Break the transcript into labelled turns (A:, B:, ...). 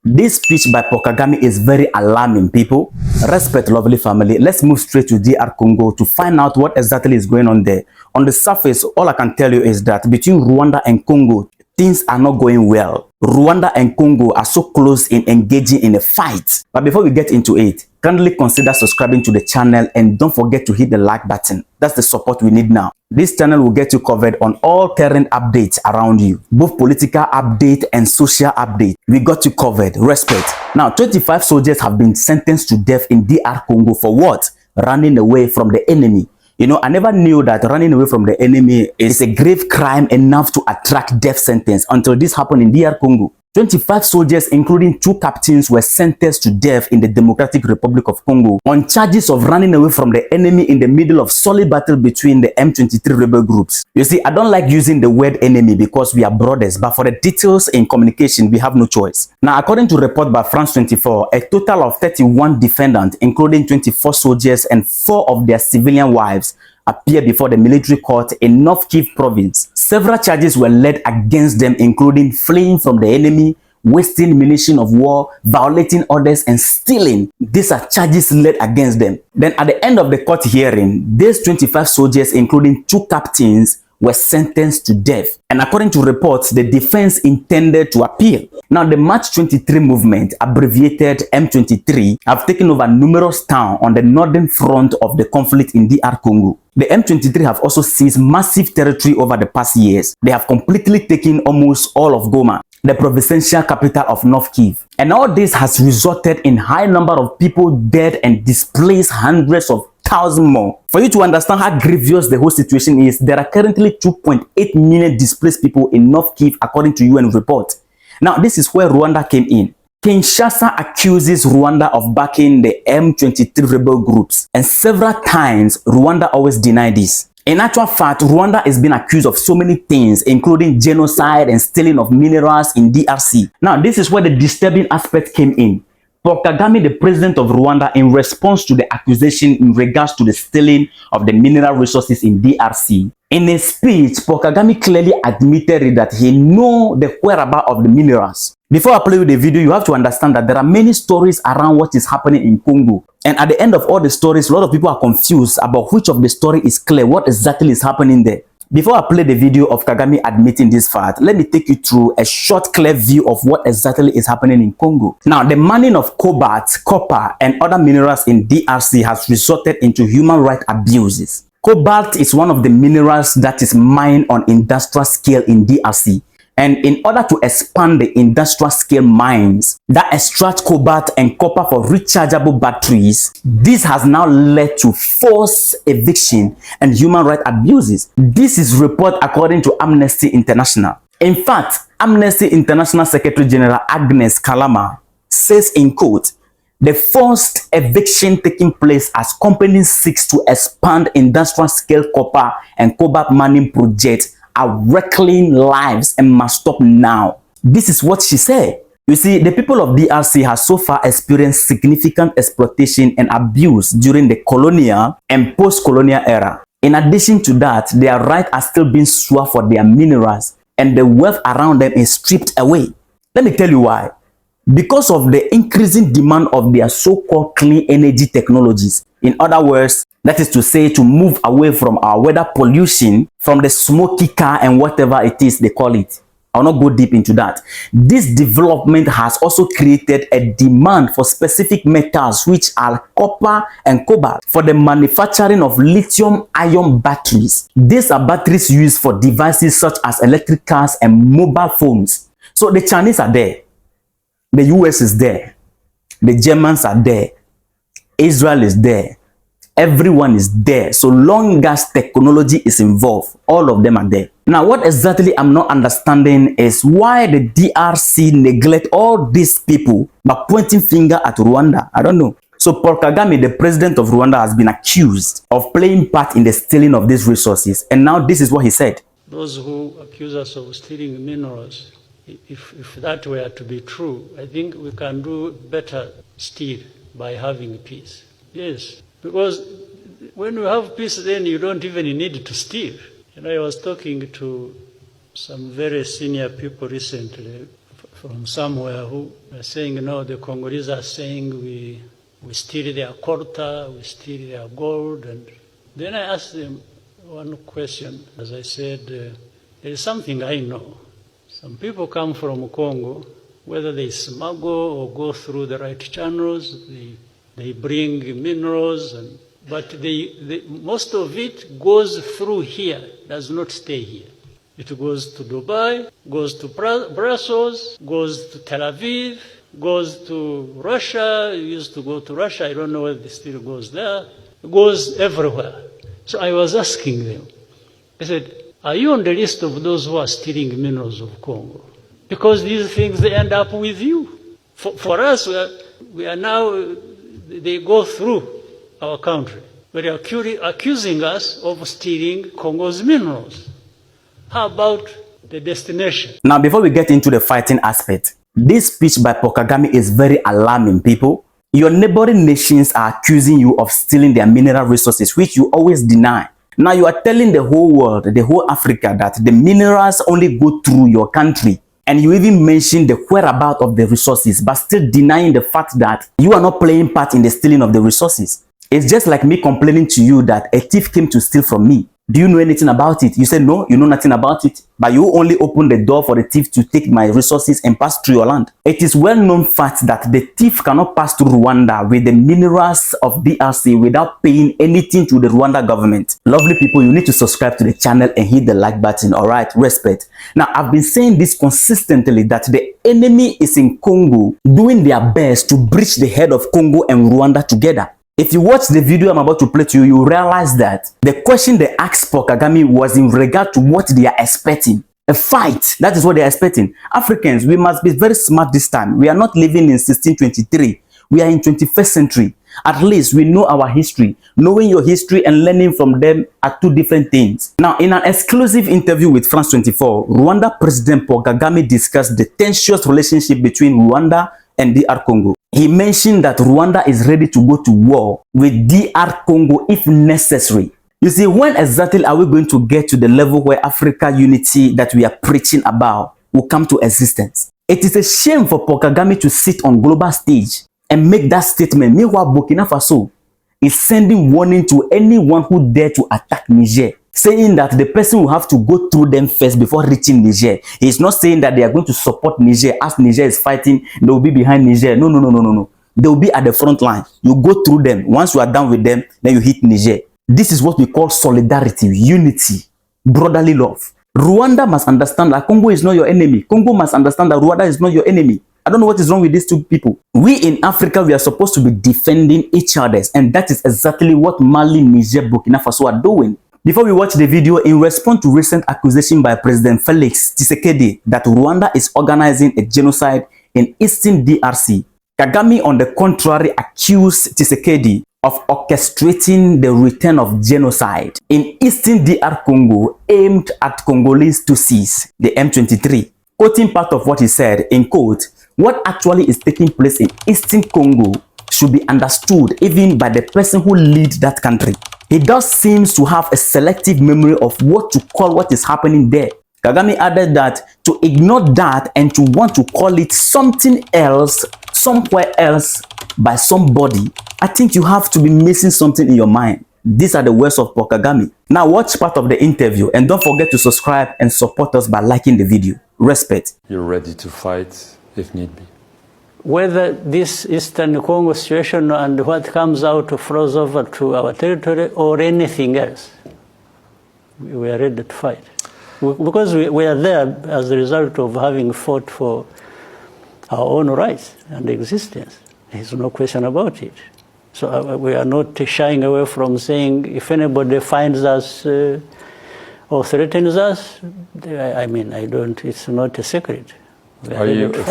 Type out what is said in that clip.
A: This speech by Paul Kagame is very alarming, people. Respect, lovely family. Let's move straight to DR Congo to find out what exactly is going on there. On the surface, all I can tell you is that between Rwanda and Congo, things are not going well. Rwanda and Congo are so close in engaging in a fight. But before we get into it, kindly consider subscribing to the channel and don't forget to hit the like button. That's the support we need now. This channel will get you covered on all current updates around you, both political update and social update. We got you covered. Respect. Now, 25 soldiers have been sentenced to death in DR Congo for what? Running away from the enemy. You know, I never knew that running away from the enemy is a grave crime enough to attract death sentence until this happened in DR Congo. 25 soldiers, including 2 captains, were sentenced to death in the Democratic Republic of Congo on charges of running away from the enemy in the middle of solid battle between the M23 rebel groups. You see, I don't like using the word enemy because we are brothers, but for the details in communication, we have no choice. Now, according to a report by France 24, a total of 31 defendants, including 24 soldiers and 4 of their civilian wives, appear before the military court in North Kivu province. Several charges were laid against them, including fleeing from the enemy, wasting munition of war, violating orders, and stealing. These are charges laid against them. Then at the end of the court hearing, these 25 soldiers, including 2 captains, were sentenced to death. And according to reports, the defense intended to appeal. Now, the March 23 movement, abbreviated M23, have taken over numerous towns on the northern front of the conflict in DR Congo. The M23 have also seized massive territory over the past years. They have completely taken almost all of Goma, the provincial capital of North Kivu. And all this has resulted in high number of people dead and displaced hundreds of thousands more. For you to understand how grievous the whole situation is, there are currently 2.8 million displaced people in North Kivu according to UN report. Now, this is where Rwanda came in. Kinshasa accuses Rwanda of backing the M23 rebel groups, and several times Rwanda always denied this. In actual fact, Rwanda is being accused of so many things, including genocide and stealing of minerals in DRC. Now, this is where the disturbing aspect came in. Paul Kagame, the president of Rwanda, in response to the accusation in regards to the stealing of the mineral resources in DRC, in a speech, Paul Kagame clearly admitted that he knows the whereabouts of the minerals. Before I play with the video, you have to understand that there are many stories around what is happening in Congo. And at the end of all the stories, a lot of people are confused about which of the story is clear, what exactly is happening there. Before I play the video of Kagame admitting this fact, let me take you through a short, clear view of what exactly is happening in Congo. Now, the mining of cobalt, copper, and other minerals in DRC has resulted into human rights abuses. Cobalt is one of the minerals that is mined on industrial scale in DRC. And in order to expand the industrial scale mines that extract cobalt and copper for rechargeable batteries, this has now led to forced eviction and human rights abuses. This is reported according to Amnesty International. In fact, Amnesty International Secretary General Agnes Kalama says in quote, "The forced eviction taking place as companies seek to expand industrial scale copper and cobalt mining projects are wrecking lives and must stop now." This is what she said. You see, the people of DRC have so far experienced significant exploitation and abuse during the colonial and post-colonial era. In addition to that, their rights are still being sought for their minerals, and the wealth around them is stripped away. Let me tell you why. Because of the increasing demand of their so-called clean energy technologies. In other words, that is to say, to move away from our weather pollution, from the smoky car and whatever it is they call it. I will not go deep into that. This development has also created a demand for specific metals, which are copper and cobalt, for the manufacturing of lithium-ion batteries. These are batteries used for devices such as electric cars and mobile phones. So the Chinese are there. The US is there. The Germans are there. Israel is there. Everyone is there. So long as technology is involved, all of them are there. Now, what exactly I'm not understanding is why the DRC neglect all these people by pointing finger at Rwanda. I don't know. So Paul Kagame, the president of Rwanda, has been accused of playing part in the stealing of these resources. And now this is what he said.
B: Those who accuse us of stealing minerals, if that were to be true, I think we can do better still by having peace. Yes, because when you have peace, then you don't even need to steal. And I was talking to some very senior people recently from somewhere who are saying, no, the Congolese are saying we steal their quota, we steal their gold. And then I asked them one question. As I said, there is something I know. Some people come from Congo, whether they smuggle or go through the right channels, they bring minerals, but most of it goes through here, does not stay here. It goes to Dubai, goes to Brussels, goes to Tel Aviv, goes to Russia. It used to go to Russia. I don't know whether it still goes there. It goes everywhere. So I was asking them, I said, are you on the list of those who are stealing minerals of Congo? Because these things, they end up with you. For us, we are now, they go through our country. They are accusing us of stealing Congo's minerals. How about the destination?
A: Now, before we get into the fighting aspect, this speech by Paul Kagame is very alarming, people. Your neighboring nations are accusing you of stealing their mineral resources, which you always deny. Now you are telling the whole world, the whole Africa, that the minerals only go through your country. And you even mention the whereabouts of the resources, but still denying the fact that you are not playing part in the stealing of the resources. It's just like me complaining to you that a thief came to steal from me. Do you know anything about it? You say, no, you know nothing about it. But you only open the door for the thief to take my resources and pass through your land. It is well-known fact that the thief cannot pass through Rwanda with the minerals of DRC without paying anything to the Rwanda government. Lovely people, you need to subscribe to the channel and hit the like button. All right, respect. Now, I've been saying this consistently that the enemy is in Congo doing their best to breach the head of Congo and Rwanda together. If you watch the video I'm about to play to you, you realize that the question they asked for Kagame was in regard to what they are expecting. A fight. That is what they are expecting. Africans, we must be very smart this time. We are not living in 1623. We are in 21st century. At least we know our history. Knowing your history and learning from them are two different things. Now, in an exclusive interview with France 24, Rwanda President Paul Kagame discussed the tenuous relationship between Rwanda and DR Congo. He mentioned that Rwanda is ready to go to war with DR Congo if necessary. You see, when exactly are we going to get to the level where Africa unity that we are preaching about will come to existence? It is a shame for Paul Kagame to sit on global stage and make that statement. Meanwhile, Burkina Faso is sending warning to anyone who dare to attack Niger, saying that the person will have to go through them first before reaching Niger. He is not saying that they are going to support Niger. As Niger is fighting, they will be behind Niger. No, no, no, no, no, no. They will be at the front line. You go through them. Once you are done with them, then you hit Niger. This is what we call solidarity, unity, brotherly love. Rwanda must understand that Congo is not your enemy. Congo must understand that Rwanda is not your enemy. I don't know what is wrong with these two people. We in Africa, we are supposed to be defending each other. And that is exactly what Mali, Niger, Burkina Faso are doing. Before we watch the video, in response to recent accusation by President Felix Tshisekedi that Rwanda is organizing a genocide in Eastern DRC, Kagame, on the contrary, accused Tshisekedi of orchestrating the return of genocide in Eastern DR Congo aimed at Congolese Tutsis, the M23. Quoting part of what he said, in quote, what actually is taking place in Eastern Congo should be understood even by the person who leads that country. He does seems to have a selective memory of what to call what is happening there. Kagame added that to ignore that and to want to call it something else, somewhere else, by somebody, I think you have to be missing something in your mind. These are the words of Paul Kagame. Now watch part of the interview and don't forget to subscribe and support us by liking the video. Respect.
C: You're ready to fight if need be.
B: Whether this Eastern Congo situation and what comes out flows over to our territory or anything else, we are ready to fight. Because we are there as a result of having fought for our own rights and existence. There's no question about it. So we are not shying away from saying if anybody finds us or threatens us, I mean, it's not a secret. We are ready to fight.